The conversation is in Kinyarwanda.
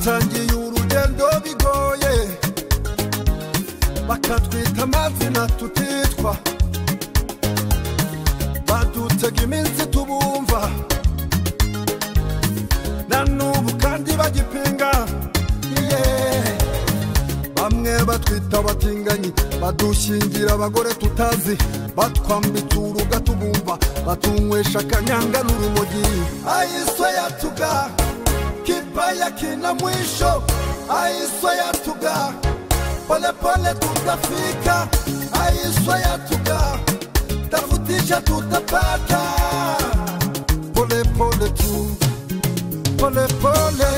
batangiye urugendo bigoye bakatwita amazina tutitwa badutega iminsi tubumva na n'ubu kandi bagipinga bamwe batwita batinganyi badushingira abagore tutazi batwambitse uruga tubumva batunywesha akanyanga n'urumogi ayiswa yatuga kibaya kina mwisho ayiswa yatuga pole pole tutafika ayiswa yatuga tafutisha tutapata pole pole tu pole pole